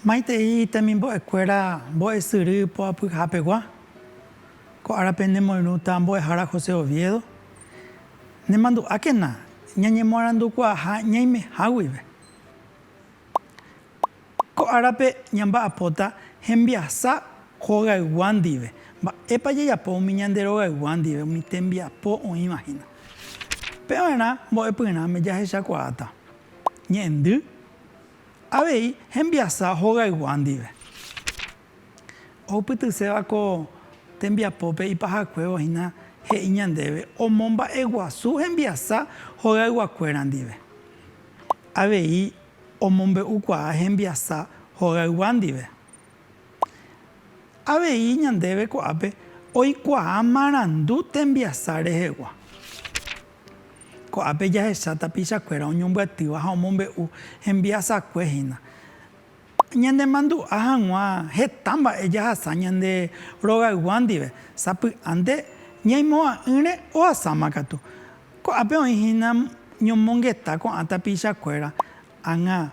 Maite también vos escuela, vos es suru po pu hapegua. Ko arapende moinuta vos jara José Oviedo. Ne mandu akena, ñañe morandu kwa ha ñaime hawibe. Ko arape ñamba apota hembiasa joga iguandive. Ba epa ya po miñandero iguandive, mi tembia po o imagina. Pero na vos epuna me ya hecha kuata. Ñendu Avei, hembiasa joga iguandive. O putu se va ko tembia pope y paja cuevo hina he iñandeve. O momba eguasu hembiasa joga iguacuerandive. Avei, o mombe ukua hembiasa joga iguandive. Avei ñandeve ko ape oikua marandu tembiasa rehegua. Ko ape ya hechata picha cuera oñumbe atiwa ha mombe u hembiasa cuejina. Ñande mandu ahangua hetamba ella hasa ñande roga iguandive. Sapu ande ñaimoa ine o asamakatu. Ko ape oihina ñomongeta ko ata picha cuera anga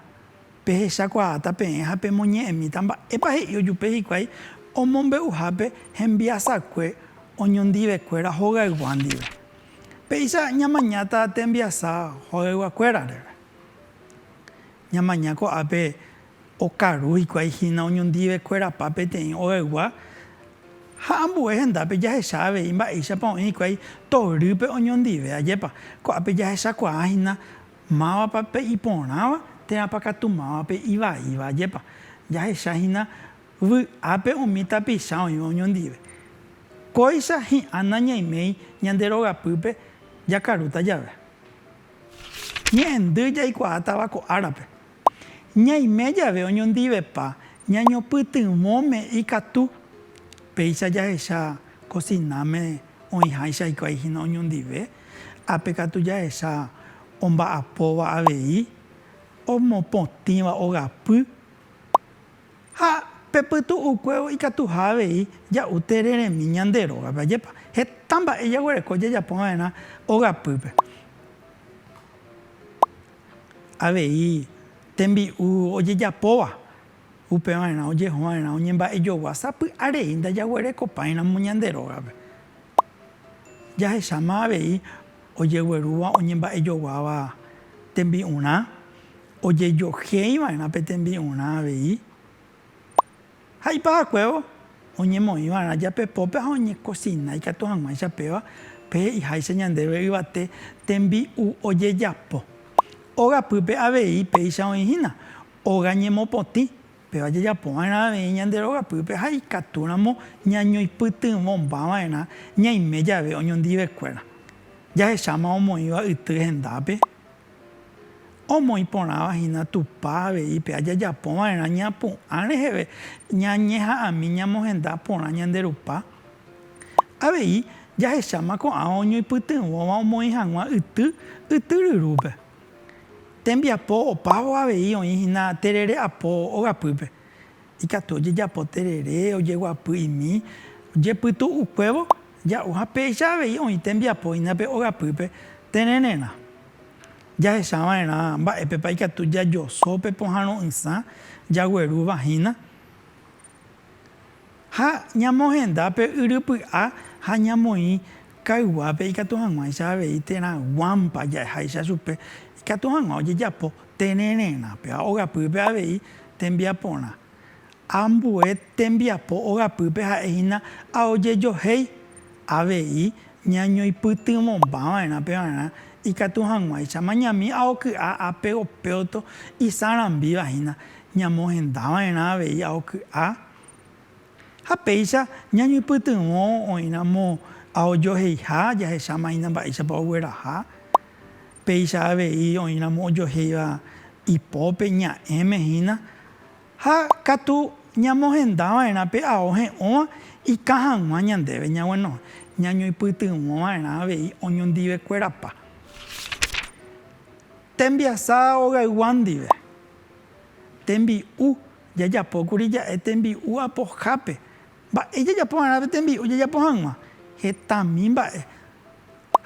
pehecha ko ata peha pe moñe emitamba epa he yo yupe hikwai o mombe u hape hembiasa cue oñondive cuera joga iguandive. Peisa ñamañata tembiasa joga iguacuera. Ñamaña ko ape o karu hikwai hina oñondive cuera pape ten joga igua. Ha ambu ejenda pe ya sabe imba isa pa hikwai torupe oñondive ayepa. Ko ape ya esa kwa hina mava pape iponaba te apakatumaba pe iba ayepa. Ya esa hina vu ape omita pisa oñondive. Koisa hi anaña imei ñanderoga pupe ya karuta llave. Ñendu ya ikuata va ko árape. Ñaime llave oñondive pa ñaño pytymome ikatu peisa ya esa cociname oihaisa ikuai hina oñondive ape katu ya esa omba apova avei omopotĩva ogapy ha pepytu ukuevo ikatuha avei ja'u tereremi ñanderógape ajepa heta mba'e jaguereko jajapova'erã ogapýpe avei tembi'u ojejapóva upeva'erã ojehuva'erã oñemba'ejogua sapy'arei ndajaguerekopáiramo ñanderógape jahecháma avei ojeguerúva oñemba'ejoguáva tembi'urã ojejohéiva'erã pe tembi'urã avei ha ipahakuévo oñemoĩva'erã japepópe ha oñecocina ikatu hag̃uáicha péva pe iháicha ñandéve yvate tembi'u ojejapo ogapýpe avei péicha oĩhína óga ñemopotĩ péva jajapova'erã avei ñanderogapýpe ha ikatúramo ñañoipytyvõmbava'erã ñaime jave oñondivekuéra jahecháma omoĩva yty hendápe omoĩ porãva hína tupa avei pe ajajapova'erã ñapu'ã reheve ñañeha'ãmi ñamohenda porã ñanderupa avei jahecháma ko'ã oñoipytyvõva omoĩ hag̃ua yty ryrúpe tembiapo opávo avei oĩhína terere apo ogapýpe ikatu ojejapo terere ojeguapy imi jepytu'ukuévo ja'u ha péicha avei oĩ tembiapo ínape ogapýpe terererã jahechava'erã mba'épepa ikatu jajosópe pohãro'ysã jaguerúvahína ha ñamohendápe yrypy'a ha ñamoĩ kayguápe ikatu hag̃uáicha avei térã guampa jahaicha chupe ikatu hag̃ua ojejapo terererãpe ogapýpe avei tembiaporã ambue tembiapo ogapýpe ha'ehína aojejohéi avei ñañoipytyvõmbava'erã peva'erã ikatu hag̃uáichama ñami aoky'a apego péoto isarambivahína ñamohendava'erã avei aoky'a ha péicha ñañoipytyvõ oĩramo aojohéiha jahechámahína mba'éichapa ogueraha péicha avei oĩramo ojohéiva ipópe ña'ẽmehína ha katu ñamohendava'erã pe ao he'õva ikahag̃ua ñandéve ñaguenohẽ ñañoipytyvõva'erã avei oñondivekuérapa tembiasa ogaiguandive tembi'u jajapókuri ja'e tembi'u apohápe mba'e jajapova'erã pe tembi'u jajapo hag̃ua hetami mba'e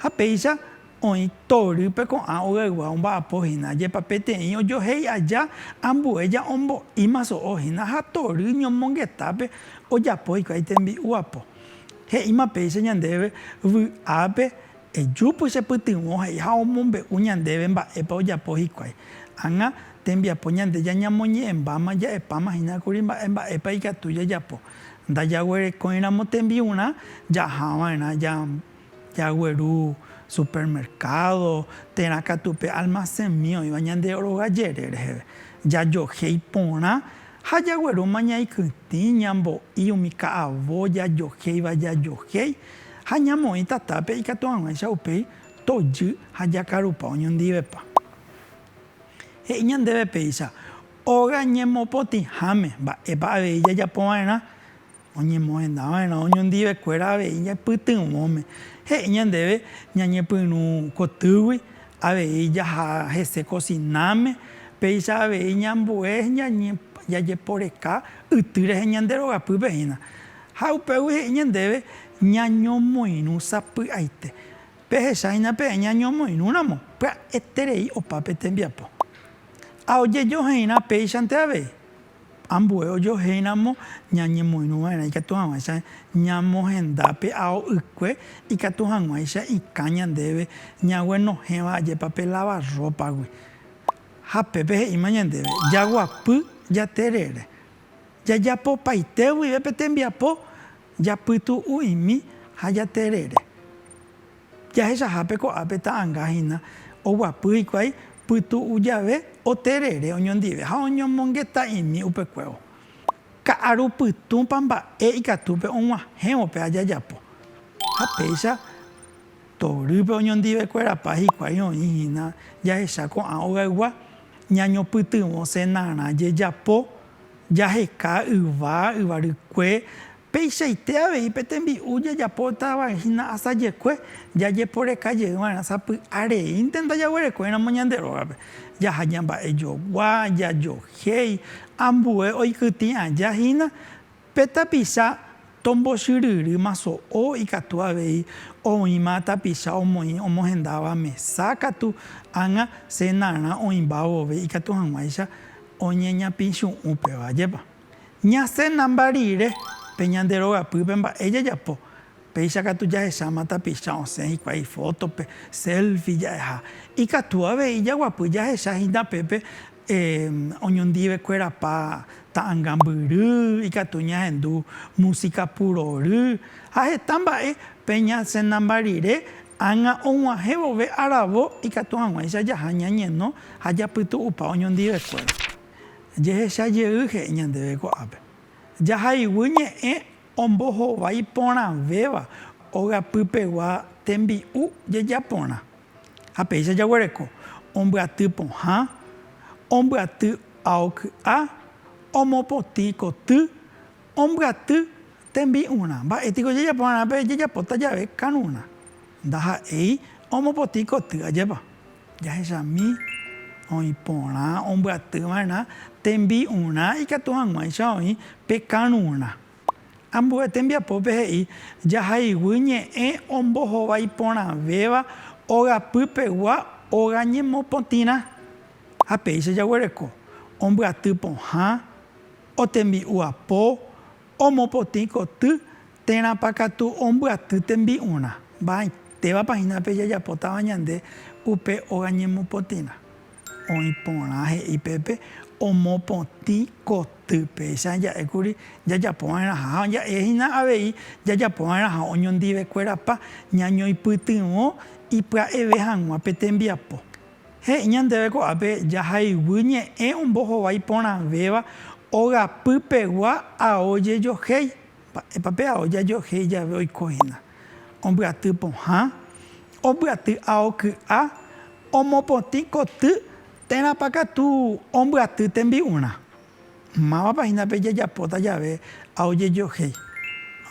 ha péicha oĩ torýpe ko'ã ogaygua omba'apohína jepa peteĩ ojohéi aja ambueja ombo'íma so'ohína ha tory ñomongetápe ojapo hikuái tembi'uapo. He'íma péicha ñandéve vy'ápe ejúpy chepytyvõ he'i ha omombe'u ñandéve mba'épa ojapo hikuái. Ág̃a tembiapo ñande jañamoñe'ẽmbáma ja'epámahína kuri mba'épa ikatu jajapo. Ndajaguerekóiramo tembi'urã jahava'erã jagueru supermercado, térã katupe almacẽmi oĩva ñande róga jerére reheve. Jajohéi porã ha jaguerúma ñaikytĩ, ñambo'i umi ka'avo jajohéiva jajohéi ha ñamoĩ tatápe ikatu hag̃uáicha upéi tojy ha jakarupa oñondivepa. He'i ñandéve péicha óga ñemopotĩháme mba'épa avei jajapova'erã oñemohendava'erã oñondivekuéra avei ñepytyvõme. He'i ñandéve ñañepyrũ kotýgui avei jaha hese cocináme péicha avei ñambue jajeporeka yty rehe ñande rogapýpehína. Ha upégui he'i ñandéve ñañomoirũ sapy'aite. Pehechahína peẽ ñañomoirũramo pya'eterei opápe tembiapo. Aojejohéirã péichante avei. Ambue ojohéiramo ñañemoirũva'erã ikatu hag̃uáicha ñamohendápe ao ykue ikatu hag̃uáicha ikã ñandéve ñaguenohéva ajépape lavarropagui. Ha pépe he'íma ñandéve jaguapy jaterere. Jajapopaite guivépe tembiapo japytu'u'imi ha jaterere. Jahechahápe ko'ápe ta'ãngahína oguapy hikuái pytu'u jave oterere oñondive ha oñomongeta'imi upekuévo. Ka'arupytũpa mba'e ikatúpe og̃uahẽvope ha jajapo. Ha péicha torýpe oñondivekuérapa hikuái oĩhína jahecha ko'ã ogaygua ñañopytyvõ cenarã jejapo jaheka yva rykue peichaite aveípe tembi'u jajapotavahína asajekue jajeporekajeýva'erã sapy'areínte ndajaguerekóiramo ñande rógape. Jaha ñamba'ejogua, jajohéi, ambue oikytĩ ajahína pe tapicha tombochyryryma so'o ikatu avei oĩma tapicha omohendáva mesa katu ág̃a cenarã oĩmba vove ikatu hag̃uáicha oñeñapĩchu'ũpeva jépa. Ñasẽna mbarire pe ñande rogapýpe mba'e jajapo péicha katu jahecháma tapicha osẽ hikuái fotope selfie jaeha ikatu avei jaguapy jahechahína pépe oñondivekuérapa ta'ãngambyry ikatu ñahendu música purory ha heta mba'e pe ñasẽna mbarire ág̃a og̃uahẽ vove aravo ikatu hag̃uáicha jaha ñañeno ha japytu'upa oñondivekuéra. Jehechajey he'i ñandéve ko'ápe. Jahayguy ñe'ẽ ombohovái porãvéva ogapýpegua tembi'u jejaporã. Ha péicha jaguereko ombyaty pohã, ombyaty ao ky'a, omopotĩ koty, ombyaty tembi'urã. Mba'étiko jejaporãpe jejapóta jave karũrã. Ndaha'éi omopotĩ koty ajépa. Jahechami oĩ porã ombyatýva'erã tembi'urã ikatu hag̃uáicha oĩ pe karũrã. Ambue tembiapópe he'i jahayguy ñe'ẽ ombohovái porãvéva ogapýpegua óga ñemopotĩrã. Ha péicha jaguereko ombyaty pohã, otembi'uapo, omopotĩ koty, térãpa katu ombyaty tembi'urã. Mba'aitevapahínape jajapótava ñande upe óga ñemopotĩrã. Oĩ porã he'i pépe omopotĩ koty péicha ja'ékuri jajapova'erã ha ja'éhína avei jajapova'erã ha oñondivekuérapa ñañoipytyvõ ipya'eve hag̃uápe tembiapo. He'i ñandéve ko'ápe jahayguy ñe'ẽ ombohovái porãvéva ogapýpegua ao jejohéi. Mba'épape ao jajohéi jave oikohína. Ombyaty pohã, ombyaty ao ky'a, omopotĩ koty, térãpa katu ombyaty tembi'urã. Mávapahínape jajapóta jave ao jejohéi.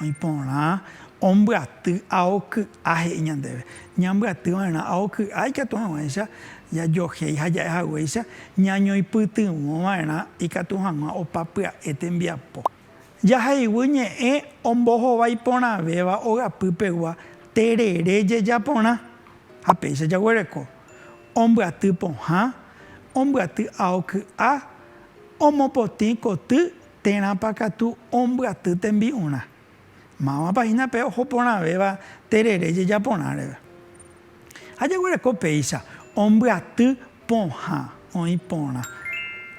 Oĩ porã, ombyaty ao ky'a he'i ñandéve. Ñambyatýva'erã ao ky'a ikatu hag̃uáicha jajohéi ha ja'ehaguéicha ñañoipytyvõva'erã ikatu hag̃ua opa pya'e tembiapo. Jahayguy ñe'ẽ ombohovái porãvéva ogapýpegua terere jejaporã. Hapéicha jaguereko ombyaty pohã, ombyaty aoky'a, omopotĩ koty térãpa katu ombyaty tembi'urã. Mávapahína pe oho porãvéva terere jejaporãreve. Ha jaguereko péicha ombyaty pohã, oĩ porã,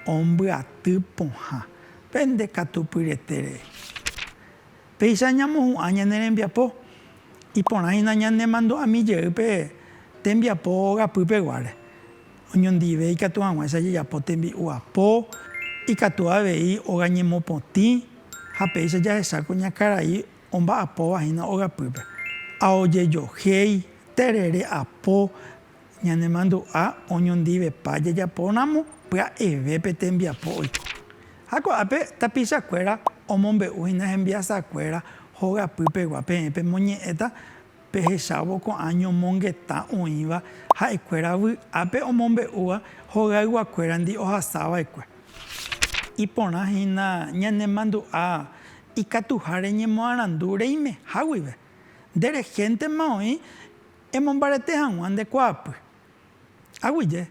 ombyaty pohã pe nde katu pyretére. Péicha ñamohu'ã ñane rembiapo iporãhína ñanemandu'ami jeýpe tembiapo gapypeguáre. Oñondive ikatu hag̃uáicha jejapo tembi'u apo, ikatu avei óga ñemopotĩ ha péicha jahecháko ña karai omba'apovahína ogapýpe. Aojejohéi, terere apo, ñanemandu'a oñondivepa jejapóramo pya'evépe tembiapo oiko. Ha ko'ápe tapichakuéra omombe'úhina hembiasakuéra hogapýpegua peẽ moñe'ẽta pehechávo ko'ã ñomongetã oĩva ha'ekuéra vy'ápe omombe'úva hogayguakuérandi ohasava'ekue. Iporãhína ñanemandu'a ikatuháre ñemoarandu reimeháguive. Nderechéntema oĩ emombarete hag̃ua nde ko'ápy. Aguyje.